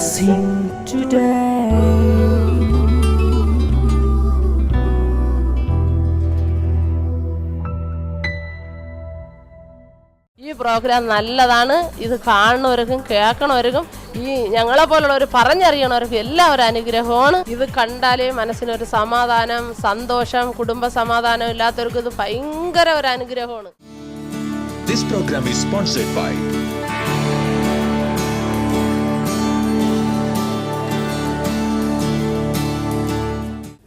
blessing today. ഈ programme നല്ലതാണ്. ഇത് കാണുന്നവർക്കും കേൾക്കണവർക്കും ഈ ഞങ്ങളെ പോലുള്ളവർ പറഞ്ഞറിയണവർക്കും എല്ലാം ഒരു അനുഗ്രഹമാണ്. ഇത് കണ്ടാലേ മനസ്സിനൊരു സമാധാനം, സന്തോഷം, കുടുംബ സമാധാനം ഇല്ലാത്തവർക്ക് ഇത് ഭയങ്കര ഒരു അനുഗ്രഹമാണ്. This program is sponsored by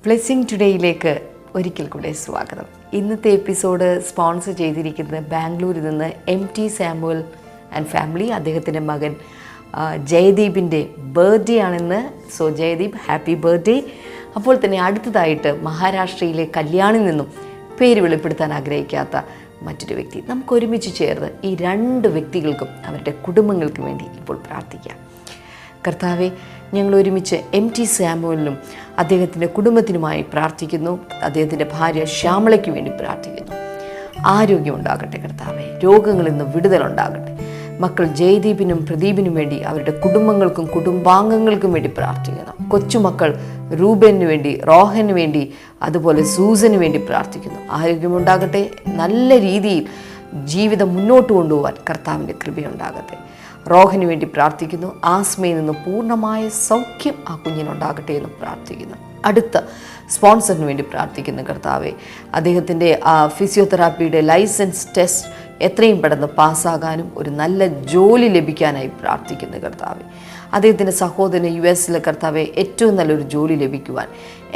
blessing ടുഡേയിലേക്ക് ഒരിക്കൽ കൂടെ സ്വാഗതം. ഇന്നത്തെ എപ്പിസോഡ് സ്പോൺസർ ചെയ്തിരിക്കുന്നത് ബാംഗ്ലൂരിൽ നിന്ന് MT സാമുവൽ ആൻഡ് ഫാമിലി. അദ്ദേഹത്തിൻ്റെ മകൻ ജയദീപിൻ്റെ ബർത്ത്ഡേ ആണെന്ന്. So Jayadeep, happy birthday. അപ്പോൾ തന്നെ അടുത്തതായിട്ട് മഹാരാഷ്ട്രയിലെ കല്യാണിൽ നിന്നും പേര് വെളിപ്പെടുത്താൻ ആഗ്രഹിക്കാത്ത മറ്റൊരു വ്യക്തി. നമുക്ക് ഒരുമിച്ച് ചേർന്ന് ഈ രണ്ട് വ്യക്തികൾക്കും അവരുടെ കുടുംബങ്ങൾക്കും വേണ്ടി ഇപ്പോൾ പ്രാർത്ഥിക്കാം. കർത്താവെ, ഞങ്ങൾ ഒരുമിച്ച് MT സാമുവലിനും അദ്ദേഹത്തിൻ്റെ കുടുംബത്തിനുമായി പ്രാർത്ഥിക്കുന്നു. അദ്ദേഹത്തിൻ്റെ ഭാര്യ ശ്യാമളയ്ക്ക് വേണ്ടി പ്രാർത്ഥിക്കുന്നു. ആരോഗ്യമുണ്ടാകട്ടെ കർത്താവെ, രോഗങ്ങളിൽ നിന്ന് വിടുതലുണ്ടാകട്ടെ. മക്കൾ ജയദീപിനും പ്രദീപിനും വേണ്ടി അവരുടെ കുടുംബങ്ങൾക്കും കുടുംബാംഗങ്ങൾക്കും വേണ്ടി പ്രാർത്ഥിക്കുന്നു. കൊച്ചുമക്കൾ റൂബനു വേണ്ടി, റോഹന് വേണ്ടി, അതുപോലെ സൂസന് വേണ്ടി പ്രാർത്ഥിക്കുന്നു. ആരോഗ്യമുണ്ടാകട്ടെ. നല്ല രീതിയിൽ ജീവിതം മുന്നോട്ട് കൊണ്ടുപോകാൻ കർത്താവിൻ്റെ കൃപയുണ്ടാകട്ടെ. റോഹന് വേണ്ടി പ്രാർത്ഥിക്കുന്നു. ആസ്മയിൽ നിന്ന് പൂർണ്ണമായ സൗഖ്യം ആ കുഞ്ഞിനുണ്ടാകട്ടെ എന്ന് പ്രാർത്ഥിക്കുന്നു. അടുത്ത സ്പോൺസറിന് വേണ്ടി പ്രാർത്ഥിക്കുന്നു. കർത്താവെ, അദ്ദേഹത്തിൻ്റെ ഫിസിയോതെറാപ്പിയുടെ ലൈസൻസ് ടെസ്റ്റ് എത്രയും പെട്ടെന്ന് പാസ്സാകാനും ഒരു നല്ല ജോലി ലഭിക്കാനായി പ്രാർത്ഥിക്കുന്നു. കർത്താവെ, അദ്ദേഹത്തിൻ്റെ സഹോദരന് US കർത്താവെ ഏറ്റവും നല്ലൊരു ജോലി ലഭിക്കുവാൻ,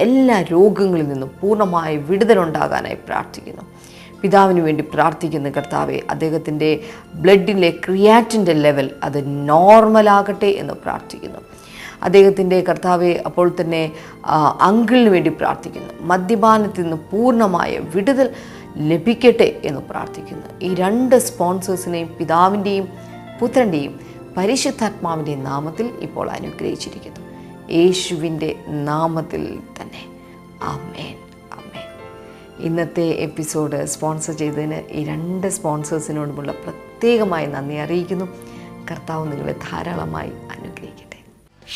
എല്ലാ രോഗങ്ങളിൽ നിന്നും പൂർണ്ണമായ വിടുതലുണ്ടാകാനായി പ്രാർത്ഥിക്കുന്നു. പിതാവിന് വേണ്ടി പ്രാർത്ഥിക്കുന്ന കർത്താവെ, അദ്ദേഹത്തിൻ്റെ ബ്ലഡിലെ ക്രിയാറ്റിൻ്റെ ലെവൽ അത് നോർമലാകട്ടെ എന്ന് പ്രാർത്ഥിക്കുന്നു. അദ്ദേഹത്തിൻ്റെ കർത്താവെ അപ്പോൾ തന്നെ അങ്കിളിന് വേണ്ടി പ്രാർത്ഥിക്കുന്നു. മദ്യപാനത്തിൽ നിന്ന് പൂർണ്ണമായ വിടുതൽ ലഭിക്കട്ടെ എന്ന് പ്രാർത്ഥിക്കുന്നു. ഈ രണ്ട് സ്പോൺസേഴ്സിനെയും പിതാവിൻ്റെയും പുത്രൻ്റെയും പരിശുദ്ധാത്മാവിൻ്റെയും നാമത്തിൽ ഇപ്പോൾ അനുഗ്രഹിച്ചിരിക്കുന്നു. യേശുവിൻ്റെ നാമത്തിൽ തന്നെ. ആമേൻ. ഇന്നത്തെ എപ്പിസോഡ് സ്പോൺസർ ചെയ്തതിന് ഈ രണ്ട് സ്പോൺസേഴ്സിനോടുമുള്ള പ്രത്യേകമായി നന്ദി അറിയിക്കുന്നു. കർത്താവ് നിങ്ങളെ ധാരാളമായി അനുഗ്രഹിക്കട്ടെ.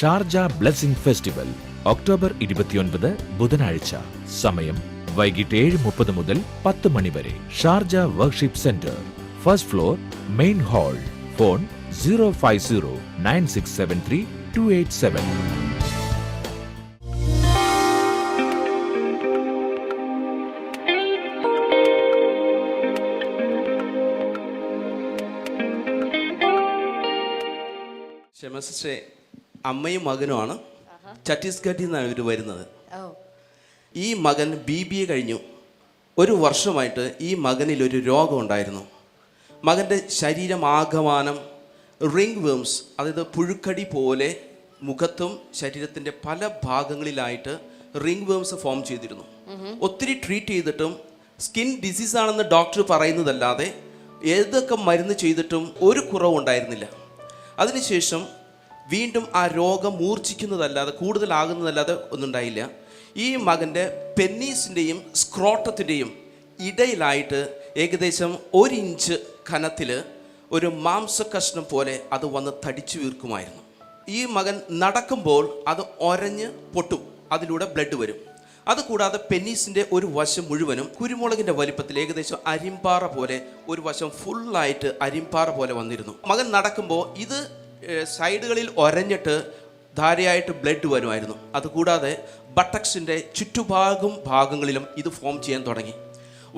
ഷാർജ ബ്ലെസ്സിംഗ് ഫെസ്റ്റിവൽ ഒക്ടോബർ 29 ബുധനാഴ്ച. സമയം വൈകിട്ട് 7:30 മുതൽ 10 മണി വരെ. Sharjah worship centre, first floor, main hall. Phone 0509673 287. ക്ഷമസിസ്റ്ററെ, അമ്മയും മകനുമാണ്. ഛത്തീസ്ഗഡിൽ നിന്നാണ് ഇവർ വരുന്നത്. ഈ മകൻ BBA കഴിഞ്ഞു. 1 വർഷമായിട്ട് ഈ മകനിലൊരു രോഗം ഉണ്ടായിരുന്നു. മകൻ്റെ ശരീരം ആകമാനം റിംഗ് വേംസ്, അതായത് പുഴുക്കടി പോലെ മുഖത്തും ശരീരത്തിൻ്റെ പല ഭാഗങ്ങളിലായിട്ട് റിംഗ് വേംസ് ഫോം ചെയ്തിരുന്നു. ഒത്തിരി ട്രീറ്റ് ചെയ്തിട്ടും സ്കിൻ ഡിസീസാണെന്ന് ഡോക്ടർ പറയുന്നതല്ലാതെ ഏതൊക്കെ മരുന്ന് ചെയ്തിട്ടും ഒരു കുറവുണ്ടായിരുന്നില്ല. അതിനുശേഷം വീണ്ടും ആ രോഗം മൂർച്ഛിക്കുന്നതല്ലാതെ കൂടുതലാകുന്നതല്ലാതെ ഒന്നുണ്ടായില്ല. ഈ മകൻ്റെ പെന്നീസിൻ്റെയും സ്ക്രോട്ടത്തിൻ്റെയും ഇടയിലായിട്ട് ഏകദേശം 1 ഇഞ്ച് കനത്തിൽ ഒരു മാംസകഷ്ണം പോലെ അത് വന്ന് തടിച്ചു വീർക്കുമായിരുന്നു. ഈ മകൻ നടക്കുമ്പോൾ അത് ഒരഞ്ഞ് പൊട്ടും, അതിലൂടെ ബ്ലഡ് വരും. അതുകൂടാതെ പെന്നീസിൻ്റെ ഒരു വശം മുഴുവനും കുരുമുളകിൻ്റെ വലിപ്പത്തിൽ ഏകദേശം അരിമ്പാറ പോലെ ഒരു വശം ഫുള്ളായിട്ട് അരിമ്പാറ പോലെ വന്നിരുന്നു. മകൻ നടക്കുമ്പോൾ ഇത് സൈഡുകളിൽ ഒരഞ്ഞിട്ട് ധാരയായിട്ട് ബ്ലഡ് വരുമായിരുന്നു. അതുകൂടാതെ ബട്ടക്സിൻ്റെ ഭാഗങ്ങളിലും ഇത് ഫോം ചെയ്യാൻ തുടങ്ങി.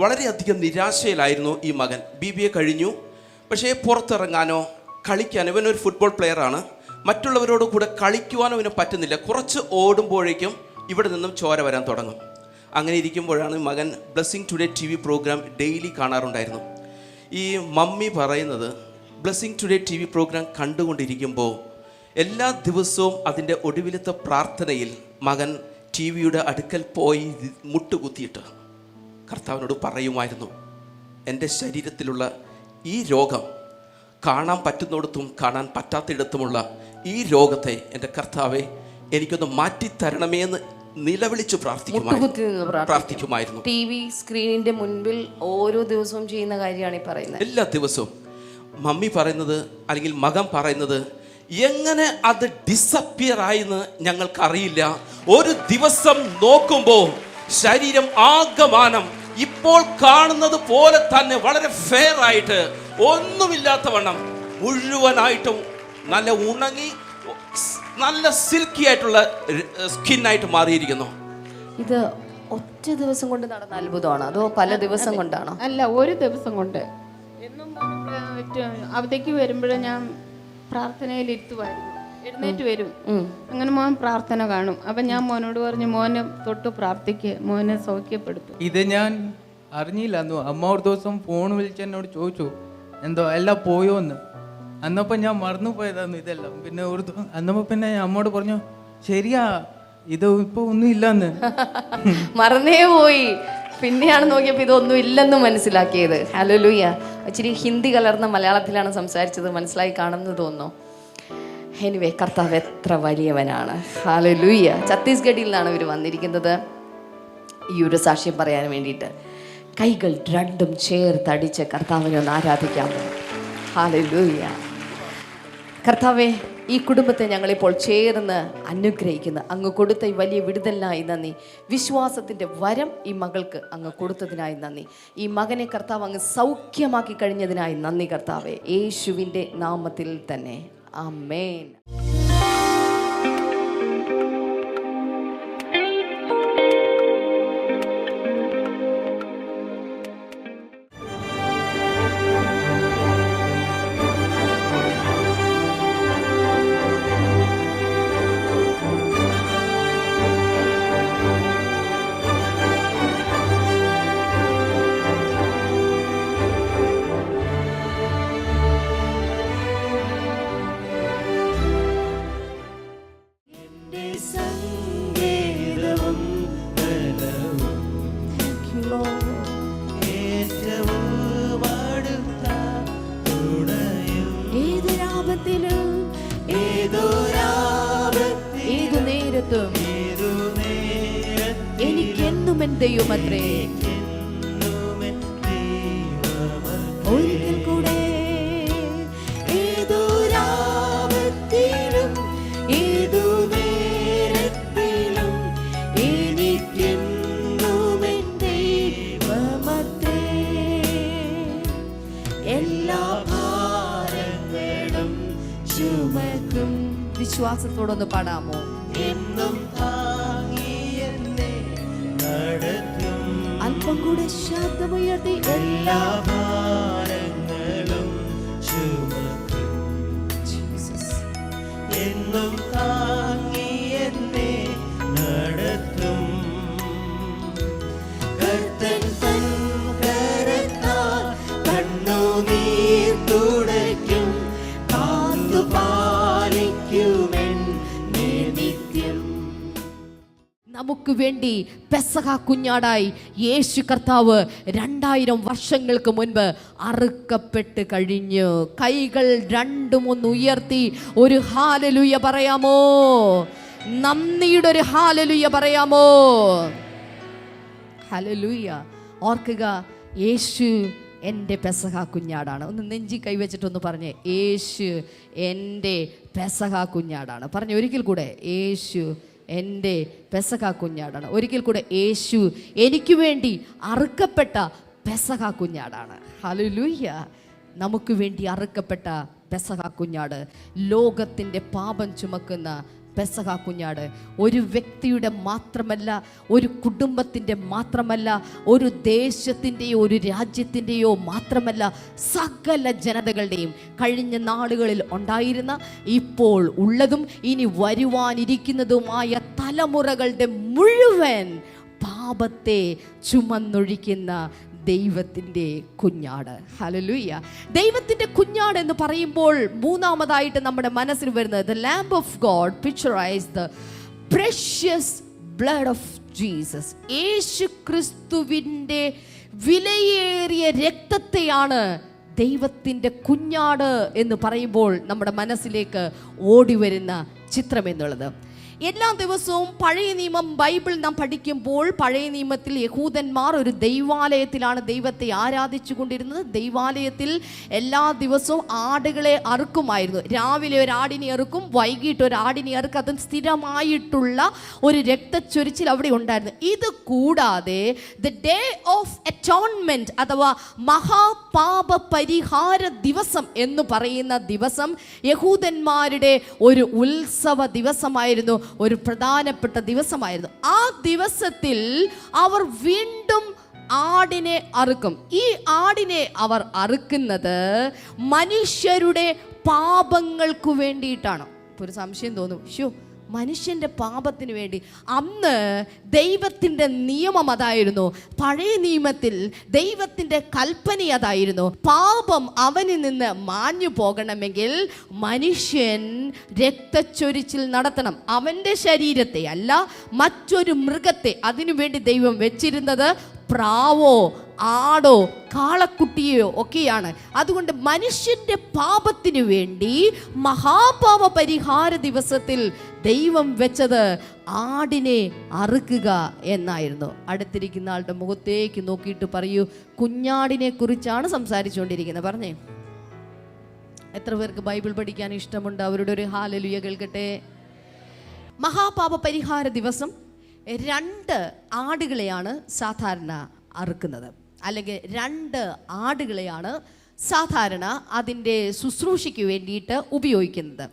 വളരെയധികം നിരാശയിലായിരുന്നു ഈ മകൻ. BBA കഴിഞ്ഞു, പക്ഷേ പുറത്തിറങ്ങാനോ കളിക്കാനോ, ഇവനൊരു ഫുട്ബോൾ പ്ലെയറാണ്, മറ്റുള്ളവരോട് കൂടെ കളിക്കുവാനോ ഇവന് പറ്റുന്നില്ല. കുറച്ച് ഓടുമ്പോഴേക്കും ഇവിടെ നിന്നും ചോര വരാൻ തുടങ്ങും. അങ്ങനെ ഇരിക്കുമ്പോഴാണ് മകൻ blessing today TV program daily കാണാറുണ്ടായിരുന്നു. ഈ മമ്മി പറയുന്നത്, ബ്ലെസ്സിംഗ് ടുഡേ TV പ്രോഗ്രാം കണ്ടുകൊണ്ടിരിക്കുമ്പോൾ എല്ലാ ദിവസവും അതിൻ്റെ ഒടുവിലത്തെ പ്രാർത്ഥനയിൽ മകൻ TV അടുക്കൽ പോയി മുട്ടുകുത്തിയിട്ട് കർത്താവിനോട് പറയുമായിരുന്നു, എൻ്റെ ശരീരത്തിലുള്ള ഈ രോഗം, കാണാൻ പറ്റുന്നിടത്തും കാണാൻ പറ്റാത്തിടത്തുമുള്ള ഈ രോഗത്തെ എൻ്റെ കർത്താവെ എനിക്കൊന്ന് മാറ്റിത്തരണമേ എന്ന് നിലവിളിച്ച് പ്രാർത്ഥിക്കുമായിരുന്നു. TV സ്ക്രീനിന്റെ മുൻപിൽ ഓരോ ദിവസവും ചെയ്യുന്ന കാര്യമാണ് ഈ പറയുന്നത്. എല്ലാ ദിവസവും മമ്മി പറയുന്നത് അല്ലെങ്കിൽ മകൻ പറയുന്നത്, എങ്ങനെ അത് ഡിസപ്പിയർ ആയിന്ന് ഞങ്ങൾക്കറിയില്ല. ഒരു ദിവസം നോക്കുമ്പോൾ ശരീരം ആകമാനം ഇപ്പോൾ കാണുന്നത് പോലെ തന്നെ വളരെ ഫെയർ ആയിട്ട്, ഒന്നുമില്ലാത്ത വണ്ണം മുഴുവനായിട്ടും നല്ല ഉണങ്ങി നല്ല സിൽക്കി ആയിട്ടുള്ള സ്കിന്നായിട്ട് മാറിയിരിക്കുന്നു. ഇത് ഒറ്റ ദിവസം കൊണ്ട് നടന്ന അത്ഭുതമാണോ അതോ പല ദിവസം കൊണ്ടാണോ? അല്ല, ഒരു ദിവസം കൊണ്ട്. എന്നും അവധിക്ക് വരുമ്പോഴേ ഞാൻ പ്രാർത്ഥനയിൽ ഇരുത്തുമായിരുന്നു. എഴുന്നേറ്റ് വരും, അങ്ങനെ മോൻ പ്രാർത്ഥന കാണും. അപ്പം ഞാൻ മോനോട് പറഞ്ഞു, മോനെ തൊട്ട് പ്രാർത്ഥിക്കുക, മോനെ സൗഖ്യപ്പെടുത്തും. ഇത് ഞാൻ അറിഞ്ഞില്ല. അമ്മ ഒരു ദിവസം ഫോൺ വിളിച്ച് എന്നോട് ചോദിച്ചു എന്തോ എല്ലാം പോയോന്ന്. അന്നപ്പോൾ ഞാൻ മറന്നു പോയതായിരുന്നു ഇതെല്ലാം. പിന്നെ അന്നപ്പോൾ പിന്നെ അമ്മോട് പറഞ്ഞു, ശരിയാ ഇത് ഇപ്പോൾ ഒന്നും ഇല്ലെന്ന്. മറന്നേ പോയി. പിന്നെയാണ് നോക്കിയപ്പോൾ ഇതൊന്നും ഇല്ലെന്ന് മനസ്സിലാക്കിയത്. ഹല്ലേലൂയ. ഇച്ചിരി ഹിന്ദി കലർന്ന മലയാളത്തിലാണ് സംസാരിച്ചത്, മനസ്സിലായി കാണുമെന്ന് തോന്നുന്നു. എനിവേ, കർത്താവ് എത്ര വലിയവനാണ്. ഹല്ലേലൂയ. ഛത്തീസ്ഗഡിൽ നിന്നാണ് ഇവർ വന്നിരിക്കുന്നത് ഈ ഒരു സാക്ഷ്യം പറയാൻ വേണ്ടിയിട്ട്. കൈകൾ രണ്ടും ചേർത്തടിച്ച് കർത്താവിനെ ഒന്ന് ആരാധിക്കാമോ? ഹല്ലേലൂയ. കർത്താവെ, ഈ കുടുംബത്തെ ഞങ്ങളിപ്പോൾ ചേർന്ന് അനുഗ്രഹിക്കുന്നു. അങ്ങ് കൊടുത്ത ഈ വലിയ വിടുതലിനായി നന്ദി. വിശ്വാസത്തിൻ്റെ വരം ഈ മകൾക്ക് അങ്ങ് കൊടുത്തതിനായി നന്ദി. ഈ മകനെ കർത്താവ് അങ്ങ് സൗഖ്യമാക്കി കഴിഞ്ഞതിനായി നന്ദി കർത്താവെ, യേശുവിൻ്റെ നാമത്തിൽ തന്നെ. ആമേൻ. എനിക്കെന്നും എൻ ദൈവമത്രേ. ഒരിക്കൽ കൂടെ ഏതൊരാപത്തിലും ഏതു നേരത്തിലും എനിക്കെന്നും എൻ ദൈവമത്രേ. എല്ലാ ഭാരങ്ങളും ചുമക്കും. വിശ്വാസത്തോടൊന്ന് പാടാമോ? എന്നും അല്പം കൂടെ ശബ്ദമുയർത്തി എല്ലാ ഭാരങ്ങളും ചുമക്കും. എന്നും താങ്ങി എന്നെ നടത്തും. കർത്തൻ തൻ കരത്താൽ കണ്ണുനീർ തുടയ്ക്കും. കാത്തു പാലിക്കുമെൻ നിത്യം. നമുക്ക് വേണ്ടി പെസഹ കുഞ്ഞാടായി യേശു കർത്താവ് 2000 വർഷങ്ങൾക്ക് മുൻപ് അറുക്കപ്പെട്ട് കഴിഞ്ഞു. കൈകൾ രണ്ടും ഒന്ന് ഉയർത്തി ഒരു ഹാലലുയ പറയാമോ? നന്ദിയുടെ ഒരു ഹാലലുയ പറയാമോ? ഹല്ലേലൂയ. ഓർക്കുക, യേശു എൻ്റെ പെസഹ കുഞ്ഞാടാണ്. ഒന്ന് നെഞ്ചി കൈവച്ചിട്ടൊന്ന് പറഞ്ഞേ, യേശു എൻ്റെ പെസഹ കുഞ്ഞാടാണ്. പറഞ്ഞ ഒരിക്കൽ കൂടെ, യേശു എൻ്റെ പെസഹ കുഞ്ഞാടാണ്. ഒരിക്കൽ കൂടെ, യേശു എനിക്ക് വേണ്ടി അറുക്കപ്പെട്ട പെസഹ കുഞ്ഞാടാണ്. ഹല്ലേലൂയ. നമുക്ക് വേണ്ടി അറുക്കപ്പെട്ട പെസഹ കുഞ്ഞാട്, ലോകത്തിൻ്റെ പാപം ചുമക്കുന്ന പെസഹ കുഞ്ഞാട് ഒരു വ്യക്തിയുടെ മാത്രമല്ല, ഒരു കുടുംബത്തിൻ്റെ മാത്രമല്ല, ഒരു ദേശത്തിൻ്റെയോ ഒരു രാജ്യത്തിൻ്റെയോ മാത്രമല്ല, സകല ജനതകളുടെയും കഴിഞ്ഞ നാളുകളിൽ ഉണ്ടായിരുന്ന, ഇപ്പോൾ ഉള്ളതും ഇനി വരുവാനിരിക്കുന്നതുമായ തലമുറകളുടെ മുഴുവൻ പാപത്തെ ചുമന്നൊഴിക്കുന്ന ദൈവത്തിൻ്റെ കുഞ്ഞാട്. ഹല്ലേലൂയ. ദൈവത്തിൻ്റെ കുഞ്ഞാട് എന്ന് പറയുമ്പോൾ മൂന്നാമതായിട്ട് നമ്മുടെ മനസ്സിൽ വരുന്നത് the lamb of God picturise the precious blood of Jesus. യേശു ക്രിസ്തുവിൻ്റെ വിലയേറിയ രക്തത്തെയാണ് ദൈവത്തിൻ്റെ കുഞ്ഞാട് എന്ന് പറയുമ്പോൾ നമ്മുടെ മനസ്സിലേക്ക് ഓടി വരുന്ന ചിത്രം എന്നുള്ളത്. എല്ലാ ദിവസവും പഴയ നിയമം ബൈബിൾ നാം പഠിക്കുമ്പോൾ പഴയ നിയമത്തിൽ യഹൂദന്മാർ ഒരു ദൈവാലയത്തിലാണ് ദൈവത്തെ ആരാധിച്ചു കൊണ്ടിരുന്നത്. ദൈവാലയത്തിൽ എല്ലാ ദിവസവും ആടുകളെ അറുക്കുമായിരുന്നു. രാവിലെ ഒരു ആടിനെ അറുക്കും, വൈകിട്ട് ഒരു ആടിനെ അറുക്കും. അത് സ്ഥിരമായിട്ടുള്ള ഒരു രക്തച്ചൊരിച്ചിൽ അവിടെ ഉണ്ടായിരുന്നു. ഇത് കൂടാതെ ദ ഡേ ഓഫ് അറ്റോൺമെന്റ് അഥവാ മഹാപാപ പരിഹാര ദിവസം എന്ന് പറയുന്ന ദിവസം യഹൂദന്മാരുടെ ഒരു ഉത്സവ ദിവസമായിരുന്നു, ഒരു പ്രധാനപ്പെട്ട ദിവസമായിരുന്നു. ആ ദിവസത്തിൽ അവർ വീണ്ടും ആടിനെ അറുക്കും. ഈ ആടിനെ അവർ അറുക്കുന്നത് മനുഷ്യരുടെ പാപങ്ങൾക്ക് വേണ്ടിയിട്ടാണ്. ഒരു സംശയം തോന്നും, ഷോ മനുഷ്യൻ്റെ പാപത്തിന് വേണ്ടി. അന്ന് ദൈവത്തിൻ്റെ നിയമം അതായിരുന്നു. പഴയ നിയമത്തിൽ ദൈവത്തിൻ്റെ കൽപ്പന അതായിരുന്നു. പാപം അവനിൽ നിന്ന് മാഞ്ഞു പോകണമെങ്കിൽ മനുഷ്യൻ രക്തച്ചൊരിച്ചിൽ നടത്തണം. അവൻ്റെ ശരീരത്തെ അല്ല, മറ്റൊരു മൃഗത്തെ. അതിനുവേണ്ടി ദൈവം വെച്ചിരുന്നത് പ്രാവോ ആടോ കാളക്കുട്ടിയോ ഒക്കെയാണ്. അതുകൊണ്ട് മനുഷ്യന്റെ പാപത്തിനു വേണ്ടി മഹാപാപ പരിഹാര ദിവസത്തിൽ ദൈവം വെച്ചത് ആടിനെ അറുക്കുക എന്നായിരുന്നു. അടുത്തിരിക്കുന്ന ആളുടെ മുഖത്തേക്ക് നോക്കിയിട്ട് പറയൂ, കുഞ്ഞാടിനെ കുറിച്ചാണ് സംസാരിച്ചുകൊണ്ടിരിക്കുന്നത്. പറഞ്ഞേ, എത്ര പേർക്ക് ബൈബിൾ പഠിക്കാൻ ഇഷ്ടമുണ്ട്? അവരുടെ ഒരു ഹല്ലേലൂയ കേൾക്കട്ടെ. മഹാപാപ പരിഹാര ദിവസം 2 ആടുകളെയാണ് സാധാരണ അറുക്കുന്നത്, അല്ലെങ്കിൽ 2 ആടുകളെയാണ് സാധാരണ അതിൻ്റെ ശുശ്രൂഷയ്ക്ക് വേണ്ടിയിട്ട് ഉപയോഗിക്കുന്നത്.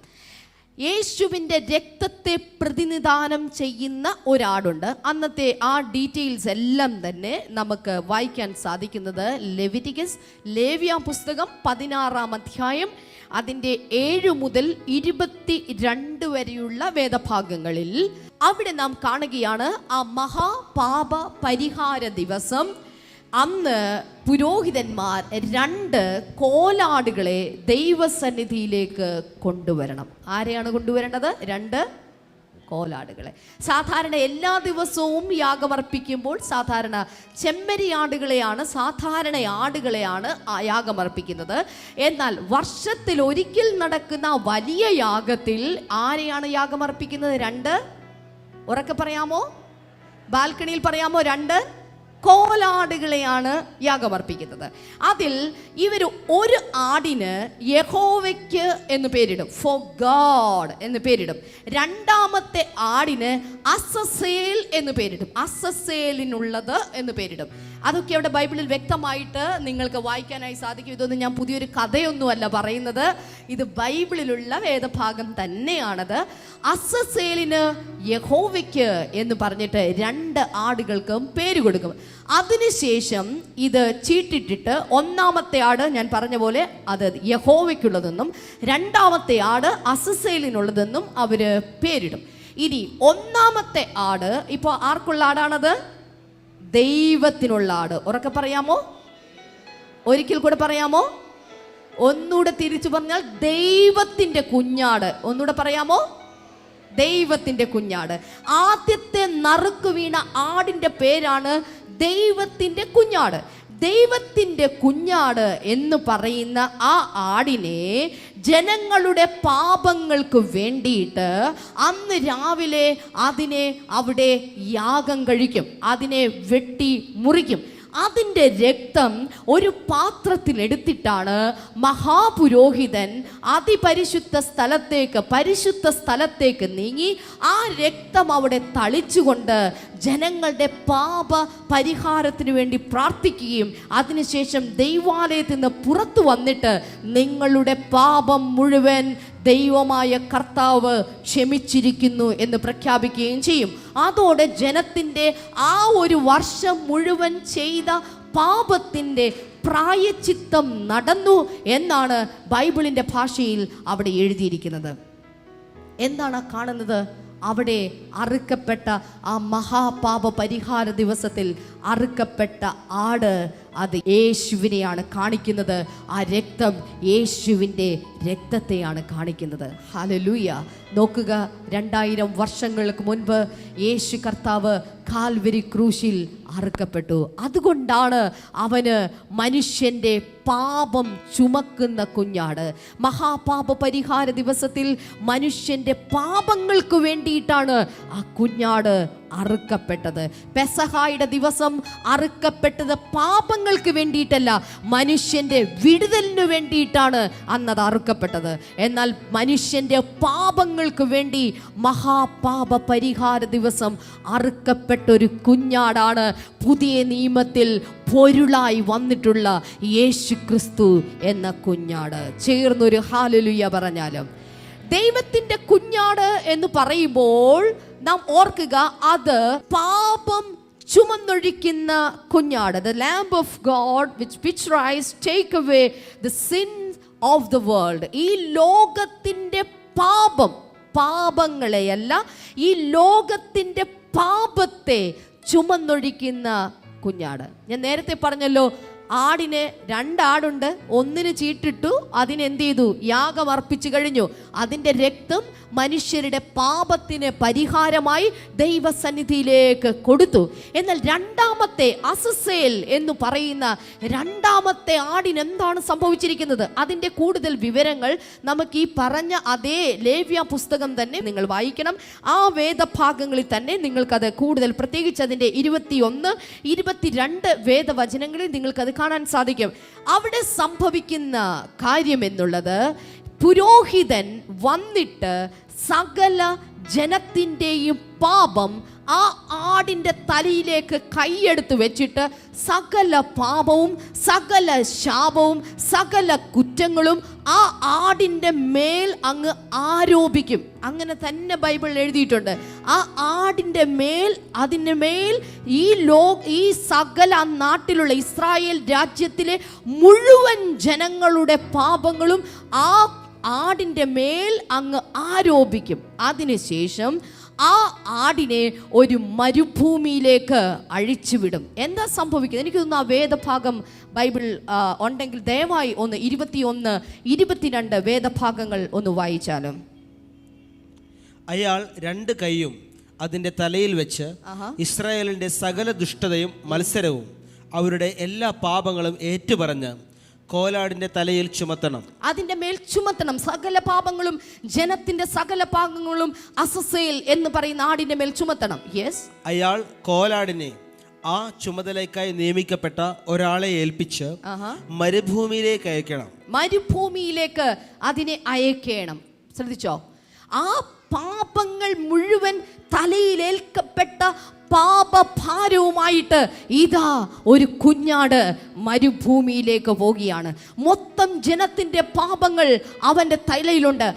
യേശുവിൻ്റെ രക്തത്തെ പ്രതിനിധാനം ചെയ്യുന്ന ഒരാടുണ്ട്. അന്നത്തെ ആ ഡീറ്റെയിൽസ് എല്ലാം തന്നെ നമുക്ക് വായിക്കാൻ സാധിക്കുന്നത് ലെവിറ്റിക്കസ്, ലേവ്യ പുസ്തകം 16-ാം അധ്യായം അതിൻ്റെ 7 മുതൽ 22 വരെയുള്ള വേദഭാഗങ്ങളിൽ. അവിടെ നാം കാണുകയാണ് ആ മഹാപാപ പരിഹാര ദിവസം അന്ന് പുരോഹിതന്മാർ 2 കോലാടുകളെ ദൈവസന്നിധിയിലേക്ക് കൊണ്ടുവരണം. ആരെയാണ് കൊണ്ടുവരേണ്ടത്? 2 കോലാടുകളെ. സാധാരണ എല്ലാ ദിവസവും യാഗമർപ്പിക്കുമ്പോൾ സാധാരണ ചെമ്മരിയാടുകളെയാണ്, സാധാരണ ആടുകളെയാണ് യാഗമർപ്പിക്കുന്നത്. എന്നാൽ വർഷത്തിൽ ഒരിക്കൽ നടക്കുന്ന വലിയ യാഗത്തിൽ ആരെയാണ് യാഗമർപ്പിക്കുന്നത്? 2, ഉറക്കെ പറയാമോ, ബാൽക്കണിയിൽ പറയാമോ? 2 കോലാടുകളെയാണ് യാഗമർപ്പിക്കുന്നത്. അതിൽ ഇവർ ഒരു ആടിന് യഹോവയ്ക്ക് എന്ന് പേരിടും, ഫോർ ഗോഡ് എന്ന് പേരിടും. 2-ാമത്തെ ആടിന് അസസേൽ എന്ന് പേരിടും, അസസേലിനുള്ളത് എന്ന് പേരിടും. അതൊക്കെ അവിടെ ബൈബിളിൽ വ്യക്തമായിട്ട് നിങ്ങൾക്ക് വായിക്കാനായി സാധിക്കും. ഇതൊന്നും ഞാൻ പുതിയൊരു കഥയൊന്നുമല്ല പറയുന്നത്, ഇത് ബൈബിളിലുള്ള വേദഭാഗം തന്നെയാണത്. അസസേലിന് യഹോവയ്ക്ക് എന്ന് പറഞ്ഞിട്ട് 2 ആടുകൾക്കും പേര് കൊടുക്കും. അതിനുശേഷം ഇത് ചീട്ടിട്ടിട്ട് 1-ാമത്തെ ആട് ഞാൻ പറഞ്ഞ പോലെ അത് യഹോവയ്ക്കുള്ളതെന്നും 2-ാമത്തെ ആട് അസസേലിനുള്ളതെന്നും അവര് പേരിടും. ഇനി 1-ാമത്തെ ആട് ഇപ്പോൾ ആർക്കുള്ള ആടാണത്? ദൈവത്തിനുള്ള ആട്. ഉറക്കെ പറയാമോ? ഒരിക്കൽ കൂടെ പറയാമോ? ഒന്നുകൂടെ തിരിച്ചു പറഞ്ഞാൽ ദൈവത്തിന്റെ കുഞ്ഞാട്. ഒന്നുകൂടെ പറയാമോ? ദൈവത്തിന്റെ കുഞ്ഞാട്. ആദ്യത്തെ നറുക്ക് വീണ ആടിന്റെ പേരാണ് ദൈവത്തിന്റെ കുഞ്ഞാട്. ദൈവത്തിന്റെ കുഞ്ഞാട് എന്ന് പറയുന്ന ആ ആടിനെ ജനങ്ങളുടെ പാപങ്ങൾക്ക് വേണ്ടിയിട്ട് അന്ന് രാവിലെ അതിനെ അവിടെ യാഗം കഴിക്കും, അതിനെ വെട്ടി മുറിക്കും. അതിൻ്റെ രക്തം ഒരു പാത്രത്തിൽ എടുത്തിട്ടാണ് മഹാപുരോഹിതൻ അതിപരിശുദ്ധ പരിശുദ്ധ സ്ഥലത്തേക്ക് നീങ്ങി ആ രക്തം അവിടെ തളിച്ചുകൊണ്ട് ജനങ്ങളുടെ പാപ പരിഹാരത്തിന് വേണ്ടി പ്രാർത്ഥിക്കുകയും അതിനുശേഷം ദൈവാലയത്തിൽ നിന്ന് പുറത്തു വന്നിട്ട് നിങ്ങളുടെ പാപം മുഴുവൻ ദൈവമായ കർത്താവ് ക്ഷമിച്ചിരിക്കുന്നു എന്ന് പ്രഖ്യാപിക്കുകയും ചെയ്യും. അതോടെ ജനത്തിൻ്റെ ആ ഒരു വർഷം മുഴുവൻ ചെയ്ത പാപത്തിൻ്റെ പ്രായശ്ചിത്തം നടന്നു എന്നാണ് ബൈബിളിൻ്റെ ഭാഷയിൽ അവിടെ എഴുതിയിരിക്കുന്നത്. എന്താണ് കാണുന്നത്? അവിടെ അറുക്കപ്പെട്ട ആ മഹാപാപ പരിഹാര ദിവസത്തിൽ അറുക്കപ്പെട്ട ആട് അത് യേശുവിനെയാണ് കാണിക്കുന്നത്. ആ രക്തം യേശുവിൻ്റെ രക്തത്തെയാണ് കാണിക്കുന്നത്. ഹല്ലേലൂയ. നോക്കുക, 2000 വർഷങ്ങൾക്ക് മുൻപ് യേശു കർത്താവ് കാൽവരി ക്രൂശിൽ അറുക്കപ്പെട്ടു. അതുകൊണ്ടാണ് അവന് മനുഷ്യൻ്റെ പാപം ചുമക്കുന്ന കുഞ്ഞാട്. മഹാപാപ പരിഹാര ദിവസത്തിൽ മനുഷ്യൻ്റെ പാപങ്ങൾക്ക് വേണ്ടിയിട്ടാണ് ആ കുഞ്ഞാട് അറുക്കപ്പെട്ടത്. പെസഹായുടെ ദിവസം അറുക്കപ്പെട്ടത് പാപങ്ങൾക്ക് വേണ്ടിയിട്ടല്ല, മനുഷ്യൻ്റെ വിടുതലിന് വേണ്ടിയിട്ടാണ് അന്നത് അറുക്കപ്പെട്ടത്. എന്നാൽ മനുഷ്യൻ്റെ പാപങ്ങൾക്ക് വേണ്ടി മഹാപാപ പരിഹാര ദിവസം അറുക്കപ്പെട്ടൊരു കുഞ്ഞാടാണ് പുതിയ നിയമത്തിൽ പൊരുളായി വന്നിട്ടുള്ള യേശു ക്രിസ്തു എന്ന കുഞ്ഞാട്. ചേർന്നൊരു ഹല്ലേലൂയ പറഞ്ഞാലും. ദൈവത്തിൻ്റെ കുഞ്ഞാട് എന്ന് പറയുമ്പോൾ നാം ഓർക്കുക, അത് പാപം ചുമന്നൊഴിക്കുന്ന കുഞ്ഞാട്. The Lamb of God which rise take away the sins of the world. ഈ ലോകത്തിൻ്റെ പാപങ്ങളെയല്ല, ഈ ലോകത്തിൻ്റെ പാപത്തെ ചുമന്നൊഴിക്കുന്ന കുഞ്ഞാട്. ഞാൻ നേരത്തെ പറഞ്ഞല്ലോ, ആടിന് 2 ആടുണ്ട്, ഒന്നിന് ചീട്ടിട്ടു, അതിനെന്ത് ചെയ്തു? യാഗം അർപ്പിച്ചു കഴിഞ്ഞു. അതിൻ്റെ രക്തം മനുഷ്യരുടെ പാപത്തിന് പരിഹാരമായി ദൈവസന്നിധിയിലേക്ക് കൊടുത്തു. എന്നാൽ രണ്ടാമത്തെ അസസേൽ എന്ന് പറയുന്ന രണ്ടാമത്തെ ആടിന് എന്താണ് സംഭവിച്ചിരിക്കുന്നത്? അതിൻ്റെ കൂടുതൽ വിവരങ്ങൾ നമുക്ക് ഈ പറഞ്ഞ അതേ ലേവ്യ പുസ്തകം തന്നെ നിങ്ങൾ വായിക്കണം. ആ വേദഭാഗങ്ങളിൽ തന്നെ നിങ്ങൾക്കത് കൂടുതൽ, പ്രത്യേകിച്ച് അതിൻ്റെ 21, 22 വേദവചനങ്ങളിൽ നിങ്ങൾക്കത് കാണാൻ സാധിക്കും. അവിടെ സംഭവിക്കുന്ന കാര്യം എന്നുള്ളത്, പുരോഹിതൻ വന്നിട്ട് സകല ജനത്തിൻ്റെയും പാപം ആ ആടിൻ്റെ തലയിലേക്ക് കൈയെടുത്ത് വെച്ചിട്ട് സകല പാപവും സകല ശാപവും സകല കുറ്റങ്ങളും ആ ആടിൻ്റെ മേൽ അങ്ങ് ആരോപിക്കും. അങ്ങനെ തന്നെ ബൈബിളിൽ എഴുതിയിട്ടുണ്ട്. ആ ആടിൻ്റെ മേൽ, അതിൻ്റെ മേൽ ഈ സകല നാട്ടിലുള്ള ഇസ്രായേൽ രാജ്യത്തിലെ മുഴുവൻ ജനങ്ങളുടെ പാപങ്ങളും ആ ആടിൻ്റെ മേൽ അങ്ങ് ആരോപിക്കും. അതിനുശേഷം ആ ആടിനെ ഒരു മരുഭൂമിയിലേക്ക് അഴിച്ചുവിടും. എന്താ സംഭവിക്കുന്നത്? എനിക്ക് തോന്നുന്നു ആ വേദഭാഗം ബൈബിൾ ഉണ്ടെങ്കിൽ ദയവായി ഒന്ന് 21, 22 വേദഭാഗങ്ങൾ ഒന്ന് വായിച്ചാലും. അയാൾ 2 കൈയും അതിൻ്റെ തലയിൽ വെച്ച് ഇസ്രായേലിൻ്റെ സകല ദുഷ്ടതയും മത്സരവും അവരുടെ എല്ലാ പാപങ്ങളും ഏറ്റുപറഞ്ഞ് കോലാടിന്റെ തലയിൽ ചുമത്തണം. അതിന്റെ മേൽ ചുമത്തണം. സകല പാപങ്ങളും ജനത്തിന്റെ സകല പാപങ്ങളും അസസേൽ എന്ന് പറയുന്ന ആടിന്റെ മേൽ ചുമത്തണം. യെസ്. അയാൾ കോലാടിനെ ആ ചുമതലയ്ക്കായി നിയമിക്കപ്പെട്ട ഒരാളെ ഏൽപ്പിച്ച് മരുഭൂമിയിലേക്ക് അയക്കണം. മരുഭൂമിയിലേക്ക് അതിനെ അയക്കണം. ശ്രദ്ധിച്ചോ? ആ പാപങ്ങൾ മുഴുവൻ തലയിലേൽക്കപ്പെട്ട പാപഭാരവുമായിട്ട് ഇതാ ഒരു കുഞ്ഞാട് മരുഭൂമിയിലേക്ക് പോവുകയാണ്. മൊത്തം ജനത്തിൻ്റെ പാപങ്ങൾ അവൻ്റെ തലയിലുണ്ട്.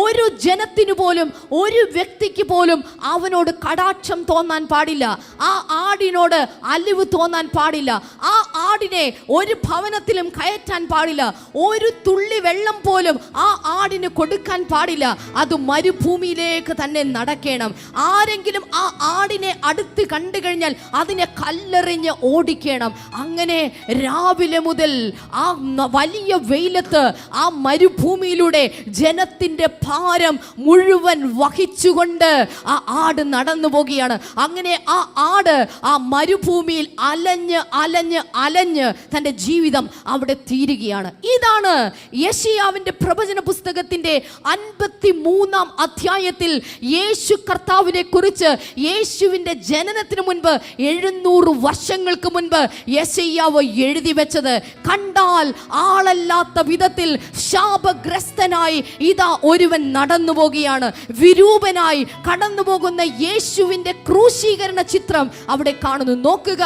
ഒരു ജനത്തിനു പോലും, ഒരു വ്യക്തിക്ക് പോലും അവനോട് കടാക്ഷം തോന്നാൻ പാടില്ല. ആ ആടിനോട് അലിവ് തോന്നാൻ പാടില്ല. ആ ആടിനെ ഒരു ഭവനത്തിലും കയറ്റാൻ പാടില്ല. ഒരു തുള്ളി വെള്ളം പോലും ആ ആടിന് കൊടുക്കാൻ പാടില്ല. അത് മരുഭൂമിയിലേക്ക് തന്നെ നടക്കണം. ആരെങ്കിലും ആ ആടിനെ അടുത്ത് കണ്ടു കഴിഞ്ഞാൽ അതിനെ കല്ലെറിഞ്ഞ് ഓടിക്കണം. അങ്ങനെ രാവിലെ മുതൽ ആ വലിയ വെയിലത്ത് ആ മരുഭൂമിയിലൂടെ ജനത്തിൻ്റെ ഭാരം മുഴുവൻ വഹിച്ചുകൊണ്ട് ആ ആട് നടന്നു പോകുകയാണ്. അങ്ങനെ ആ ആട് ആ മരുഭൂമിയിൽ അലഞ്ഞ് അലഞ്ഞ് അലഞ്ഞ് തൻ്റെ ജീവിതം അവിടെ തീരുകയാണ്. ഇതാണ് യെശയ്യാവിൻ്റെ പ്രവചന പുസ്തകത്തിൻ്റെ 53-ാം അധ്യായത്തിൽ യേശു കർത്താവിനെ കുറിച്ച്, യേശുവിൻ്റെ ജനനത്തിന് മുൻപ് 700 വർഷങ്ങൾക്ക് മുൻപ് യെശയ്യാവ് എഴുതി വെച്ചത്. കണ്ടാൽ ആളല്ലാത്ത വിധത്തിൽ ശാപഗ്രസ്തനായി ഇതാ ഒരുവൻ നടന്നു പോകുകയാണ്. വിരൂപനായി കടന്നു പോകുന്ന യേശുവിൻ്റെ ക്രൂശീകരണ ചിത്രം അവിടെ കാണുന്നു. നോക്കുക,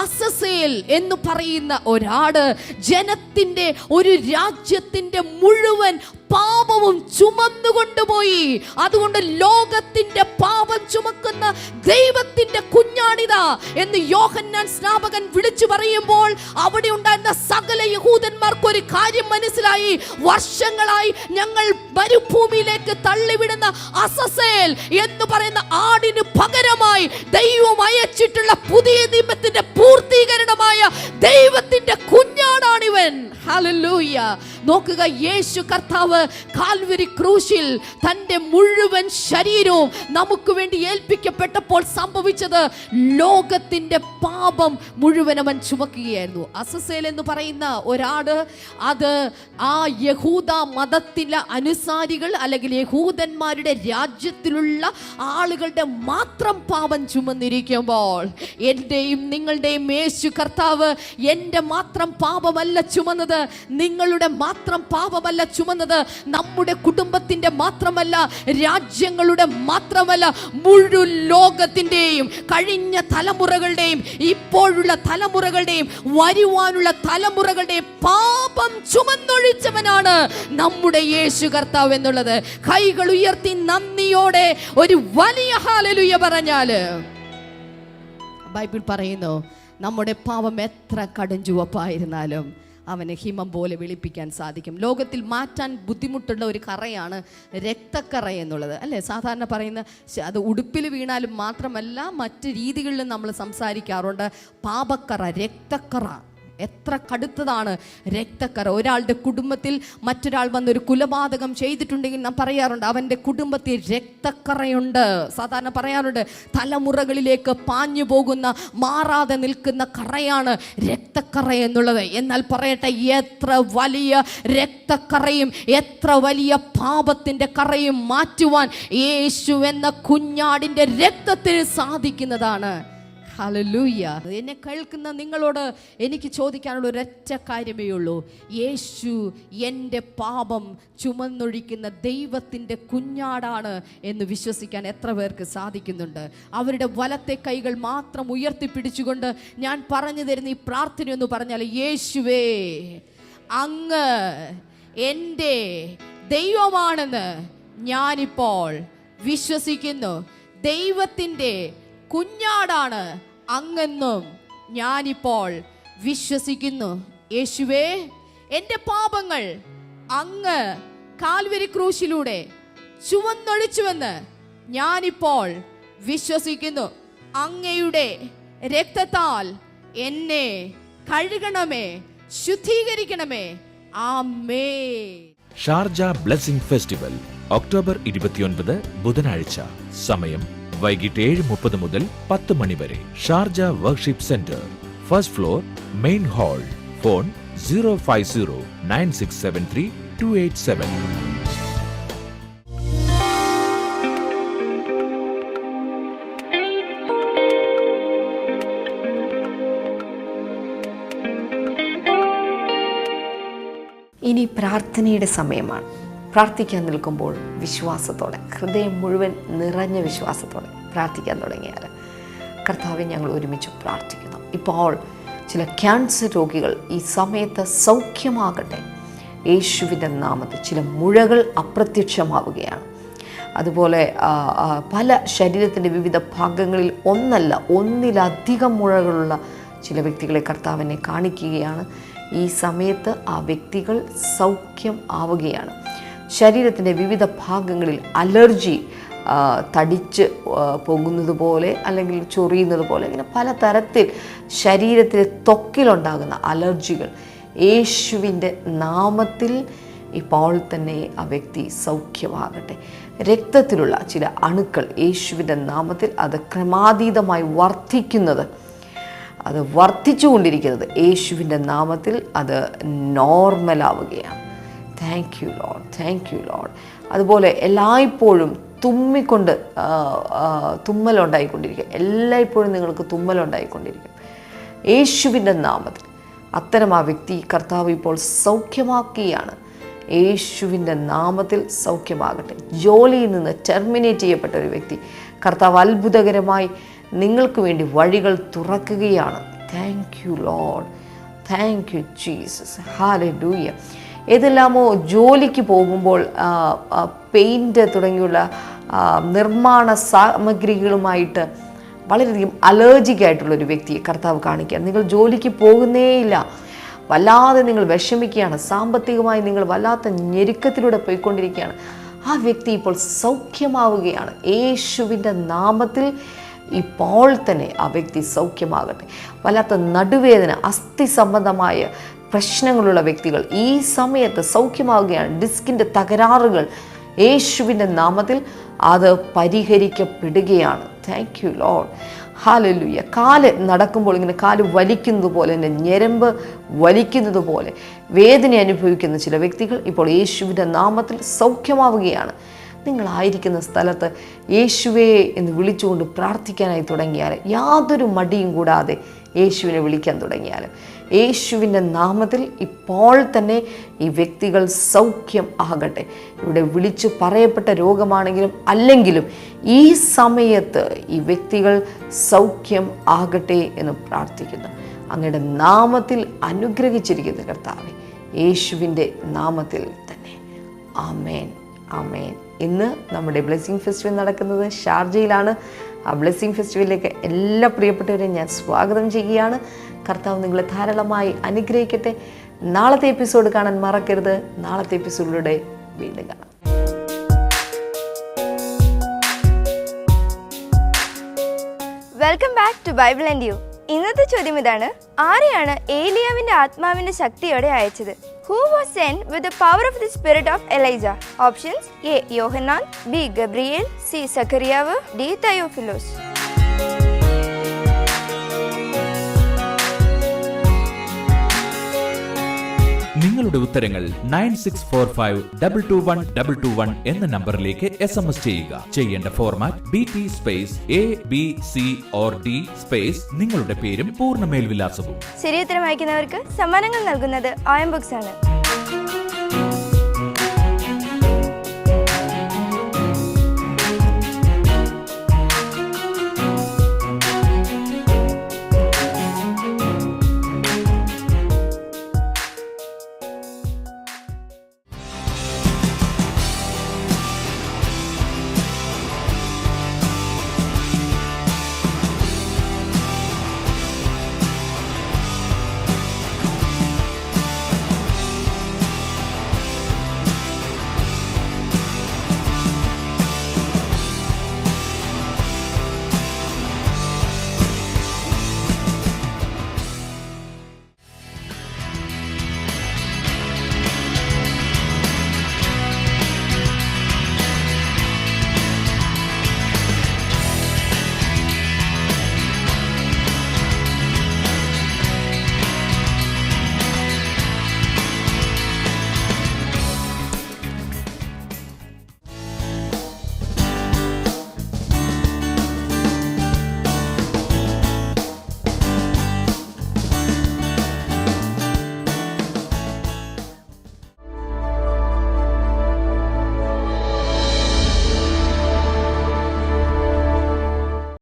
അസസേൽ എന്ന് പറയുന്ന ഒരാട് ജനത്തിൻ്റെ, ഒരു രാജ്യത്തിൻ്റെ മുഴുവൻ പാപവും ചുമന്നുകൊണ്ടുപോയി. അതുകൊണ്ട് ലോകത്തിന്റെ പാപം ചുമക്കുന്ന ദൈവത്തിന്റെ കുഞ്ഞാണിതാ എന്ന് യോഹന്നാൻ സ്നാപകൻ വിളിച്ചു പറയുമ്പോൾ അവിടെ ഉണ്ടായിരുന്ന സകല യഹൂദന്മാർക്ക് ഒരു കാര്യം മനസ്സിലായി. വർഷങ്ങളായി ഞങ്ങൾ മരുഭൂമിയിലേക്ക് തള്ളിവിടുന്ന അസസേൽ എന്ന് പറയുന്ന ആടിന് പകരമായി ദൈവം അയച്ചിട്ടുള്ള പുതിയ നിയമത്തിന്റെ പൂർത്തീകരണമായ ദൈവത്തിന്റെ കുഞ്ഞാടാണിവൻ. ഹല്ലേലൂയ. നോക്കുക, യേശു കർത്താവ് കാൽവരി ക്രൂശിൽ തന്റെ മുഴുവൻ ശരീരവും നമുക്ക് വേണ്ടി ഏൽപ്പിക്കപ്പെട്ടപ്പോൾ സംഭവിച്ചത് ലോകത്തിന്റെ പാപം മുഴുവൻ അവൻ ചുമക്കുകയായിരുന്നു. അസസേൽ എന്ന് പറയുന്ന ഒരാട്, അത് ആ യഹൂദ മതത്തിലെ അനുസാരികൾ അല്ലെങ്കിൽ യഹൂദന്മാരുടെ രാജ്യത്തിലുള്ള ആളുകളുടെ മാത്രം പാപം ചുമന്നിരിക്കുമ്പോൾ എന്റെയും നിങ്ങളുടെയും യേശു കർത്താവ് എൻ്റെ മാത്രം പാപമല്ല ചുമന്നത്, നിങ്ങളുടെ മാത്രം പാപമല്ല ചുമന്നത്, നമ്മുടെ കുടുംബത്തിന്റെ മാത്രമല്ല, രാജ്യങ്ങളുടെ മാത്രമല്ല, മുഴുവൻ ലോകത്തിന്റെയും കഴിഞ്ഞ തലമുറകളുടെയും ഇപ്പോഴുള്ള തലമുറകളുടെയും വരുവാനുള്ള തലമുറകളുടെയും പാപം ചുമന്നൊഴിച്ചവനാണ് നമ്മുടെ യേശു കർത്താവ് എന്നുള്ളത് കൈകൾ ഉയർത്തി നന്ദിയോടെ ഒരു വലിയ ഹല്ലേലൂയ പറഞ്ഞാല് ബൈബിൾ പറയുന്നു, നമ്മുടെ പാപം എത്ര കടുംചുവപ്പായിരുന്നാലും അവന് ഹിമം പോലെ വെളുപ്പിക്കാൻ സാധിക്കും. ലോകത്തിൽ മാറ്റാൻ ബുദ്ധിമുട്ടുള്ള ഒരു കറയാണ് രക്തക്കറ എന്നുള്ളത്, അല്ലേ? സാധാരണ പറയുന്ന അത് ഉടുപ്പിൽ വീണാലും മാത്രമല്ല, മറ്റ് രീതികളിലും നമ്മൾ സംസാരിക്കാറുണ്ട്. പാപക്കറ, രക്തക്കറ. എത്ര കടുത്തതാണ് രക്തക്കറ. ഒരാളുടെ കുടുംബത്തിൽ മറ്റൊരാൾ വന്നൊരു കുലപാതകം ചെയ്തിട്ടുണ്ടെങ്കിൽ നാം പറയാറുണ്ട് അവൻ്റെ കുടുംബത്തിൽ രക്തക്കറയുണ്ട്. സാധാരണ പറയാറുണ്ട് തലമുറകളിലേക്ക് പാഞ്ഞു പോകുന്ന മാറാതെ നിൽക്കുന്ന കറയാണ് രക്തക്കറ എന്നുള്ളത്. എന്നാൽ പറയട്ടെ, എത്ര വലിയ രക്തക്കറയും എത്ര വലിയ പാപത്തിൻ്റെ കറയും മാറ്റുവാൻ യേശു എന്ന കുഞ്ഞാടിൻ്റെ രക്തത്തിന് സാധിക്കുന്നതാണ്. ഹല്ലേലൂയ. എന്നെ കേൾക്കുന്ന നിങ്ങളോട് എനിക്ക് ചോദിക്കാനുള്ള ഒരൊറ്റ കാര്യമേ ഉള്ളൂ. യേശു എൻ്റെ പാപം ചുമന്നൊഴിക്കുന്ന ദൈവത്തിൻ്റെ കുഞ്ഞാടാണ് എന്ന് വിശ്വസിക്കാൻ എത്ര പേർക്ക് സാധിക്കുന്നുണ്ട്? അവരുടെ വലത്തെ കൈകൾ മാത്രം ഉയർത്തിപ്പിടിച്ചുകൊണ്ട് ഞാൻ പറഞ്ഞു തരുന്ന ഈ പ്രാർത്ഥനയൊന്ന് പറഞ്ഞാൽ, യേശുവേ, അങ്ങ് എൻ്റെ ദൈവമാണെന്ന് ഞാനിപ്പോൾ വിശ്വസിക്കുന്നു. ദൈവത്തിൻ്റെ കുഞ്ഞാടാണ് അങ്ങെന്നും ഞാനിപ്പോൾ വിശ്വസിക്കുന്നു. യേശുവേ, എൻ്റെ പാപങ്ങൾ അങ്ങ് കാൽവരി ക്രൂശിലൂടെ ചുവന്നൊഴിച്ചുവെന്ന് ഞാനിപ്പോൾ വിശ്വസിക്കുന്നു. അങ്ങയുടെ രക്തത്താൽ എന്നെ കഴുകണമേ, ശുദ്ധീകരിക്കണമേ. ആമേൻ. ഷാർജ ബ്ലെസ്സിംഗ് ഫെസ്റ്റിവൽ ഒക്ടോബർ 29 ബുധനാഴ്ച. സമയം വൈകിട്ട് 7:30 മുതൽ 10 മണി വരെ. Sharjah worship centre, first floor, main hall. Phone 0509673 287. ഇനി പ്രാർത്ഥനയുടെ സമയമാണ്. പ്രാർത്ഥിക്കാൻ നിൽക്കുമ്പോൾ വിശ്വാസത്തോടെ, ഹൃദയം മുഴുവൻ നിറഞ്ഞ വിശ്വാസത്തോടെ പ്രാർത്ഥിക്കാൻ തുടങ്ങിയാൽ, കർത്താവെ, ഞങ്ങൾ ഒരുമിച്ച് പ്രാർത്ഥിക്കുന്നു. ഇപ്പോൾ ചില ക്യാൻസർ രോഗികൾ ഈ സമയത്ത് സൗഖ്യമാകട്ടെ യേശുവിൻ്റെ നാമത്തിൽ. ചില മുഴകൾ അപ്രത്യക്ഷമാവുകയാണ്. അതുപോലെ പല ശരീരത്തിൻ്റെ വിവിധ ഭാഗങ്ങളിൽ ഒന്നിലധികം മുഴകളുള്ള ചില വ്യക്തികളെ കർത്താവിനെ കാണിക്കുകയാണ്. ഈ സമയത്ത് ആ വ്യക്തികൾ സൗഖ്യം ആവുകയാണ്. ശരീരത്തിൻ്റെ വിവിധ ഭാഗങ്ങളിൽ അലർജി, തടിച്ച് പോകുന്നത് പോലെ അല്ലെങ്കിൽ ചൊറിയുന്നത് പോലെ, ഇങ്ങനെ പലതരത്തിൽ ശരീരത്തിലെ ത്വക്കിലുണ്ടാകുന്ന അലർജികൾ യേശുവിൻ്റെ നാമത്തിൽ ഇപ്പോൾ തന്നെ ആ വ്യക്തി സൗഖ്യമാകട്ടെ. രക്തത്തിലുള്ള ചില അണുക്കൾ യേശുവിൻ്റെ നാമത്തിൽ അത് ക്രമാതീതമായി വർദ്ധിച്ചുകൊണ്ടിരിക്കുന്നത് യേശുവിൻ്റെ നാമത്തിൽ അത് നോർമലാവുകയാണ്. Thank you lord, thank you lord. അതുപോലെ എല്ലായ്പ്പോഴും തുമ്മലുണ്ടായിക്കൊണ്ടിരിക്കും. എല്ലായ്പ്പോഴും നിങ്ങൾക്ക് തുമ്മലുണ്ടായിക്കൊണ്ടിരിക്കും. യേശുവിൻ്റെ നാമത്തിൽ അത്തരം ആ വ്യക്തി കർത്താവ് ഇപ്പോൾ സൗഖ്യമാക്കുകയാണ്. യേശുവിൻ്റെ നാമത്തിൽ സൗഖ്യമാകട്ടെ. ജോലിയിൽ നിന്ന് ടെർമിനേറ്റ് ചെയ്യപ്പെട്ട ഒരു വ്യക്തി കർത്താവ് അത്ഭുതകരമായി നിങ്ങൾക്ക് വേണ്ടി വഴികൾ തുറക്കുകയാണ്. Thank you lord, thank you Jesus, hallelujah. ഏതെല്ലാമോ ജോലിക്ക് പോകുമ്പോൾ പെയിൻറ്റ് തുടങ്ങിയുള്ള നിർമ്മാണ സാമഗ്രികളുമായിട്ട് വളരെയധികം അലർജിക്കായിട്ടുള്ളൊരു വ്യക്തിയെ കർത്താവ് കാണിക്കുക. നിങ്ങൾ ജോലിക്ക് പോകുന്നേയില്ല, വല്ലാതെ നിങ്ങൾ വിഷമിക്കുകയാണ്, സാമ്പത്തികമായി നിങ്ങൾ വല്ലാത്ത ഞെരുക്കത്തിലൂടെ പോയിക്കൊണ്ടിരിക്കുകയാണ്. ആ വ്യക്തി ഇപ്പോൾ സൗഖ്യമാവുകയാണ്. യേശുവിൻ്റെ നാമത്തിൽ ഇപ്പോൾ തന്നെ ആ വ്യക്തി സൗഖ്യമാകട്ടെ. വല്ലാത്ത നടുവേദന, അസ്ഥി സംബന്ധമായ പ്രശ്നങ്ങളുള്ള വ്യക്തികൾ ഈ സമയത്ത് സൗഖ്യമാവുകയാണ്. ഡിസ്കിൻ്റെ തകരാറുകൾ യേശുവിൻ്റെ നാമത്തിൽ അത് പരിഹരിക്കപ്പെടുകയാണ്. Thank you lord. ഹല്ലേലൂയ. കാല് നടക്കുമ്പോൾ ഇങ്ങനെ കാല് വലിക്കുന്നത് പോലെ, എൻ്റെ ഞരമ്പ് വലിക്കുന്നത് പോലെ വേദന അനുഭവിക്കുന്ന ചില വ്യക്തികൾ ഇപ്പോൾ യേശുവിൻ്റെ നാമത്തിൽ സൗഖ്യമാവുകയാണ്. നിങ്ങളായിരിക്കുന്ന സ്ഥലത്ത് യേശുവേ എന്ന് വിളിച്ചുകൊണ്ട് പ്രാർത്ഥിക്കാനായി തുടങ്ങിയാൽ, യാതൊരു മടിയും കൂടാതെ യേശുവിനെ വിളിക്കാൻ തുടങ്ങിയാൽ, യേശുവിൻ്റെ നാമത്തിൽ ഇപ്പോൾ തന്നെ ഈ വ്യക്തികൾ സൗഖ്യം ആകട്ടെ. ഇവിടെ വിളിച്ചു പറയപ്പെട്ട രോഗമാണെങ്കിലും അല്ലെങ്കിലും ഈ സമയത്ത് ഈ വ്യക്തികൾ സൗഖ്യം ആകട്ടെ എന്ന് പ്രാർത്ഥിക്കുന്നു. അങ്ങയുടെ നാമത്തിൽ അനുഗ്രഹിച്ചിരിക്കുന്ന കർത്താവേ, യേശുവിൻ്റെ നാമത്തിൽ തന്നെ. ആമേൻ, ആമേൻ. ഇന്ന് നമ്മുടെ ബ്ലെസ്സിങ് ഫെസ്റ്റിവൽ നടക്കുന്നത് ഷാർജയിലാണ്. ആ ബ്ലെസ്സിങ് ഫെസ്റ്റിവലിലേക്ക് എല്ലാ പ്രിയപ്പെട്ടവരെയും ഞാൻ സ്വാഗതം ചെയ്യുകയാണ്. കർത്താവ് നിങ്ങളെ ധാരാളമായി അനുഗ്രഹിക്കട്ടെ. നാളത്തെ എപ്പിസോഡ് കാണാൻ മറക്കരുത്. നാളത്തെ എപ്പിസോഡിലൂടെ വീണ്ടും കാണാം. Welcome back to Bible and you. ഇന്നത്തെ ചോദ്യം ഇതാണ്: ആരെയാണ് ഏലിയാവിന്റെ ആത്മാവിന്റെ ശക്തിയോടെ അയച്ചത്? Who was sent with the power of the spirit of Elijah? Options: A. Yohanan, B. Gabriel, C. Zachariah, D. Theophilus. നിങ്ങളുടെ ഉത്തരങ്ങൾ 9645221221 എന്ന നമ്പറിലേക്ക് SMS ചെയ്യുക. ചെയ്യേണ്ട format BT space ABC or D space നിങ്ങളുടെ പേരും പൂർണ്ണ മേൽവിലാസവും. ശരിയുത്തരം അയക്കുന്നവർക്ക് സമ്മാനങ്ങൾ നൽകുന്നത് OM Books ആണ്.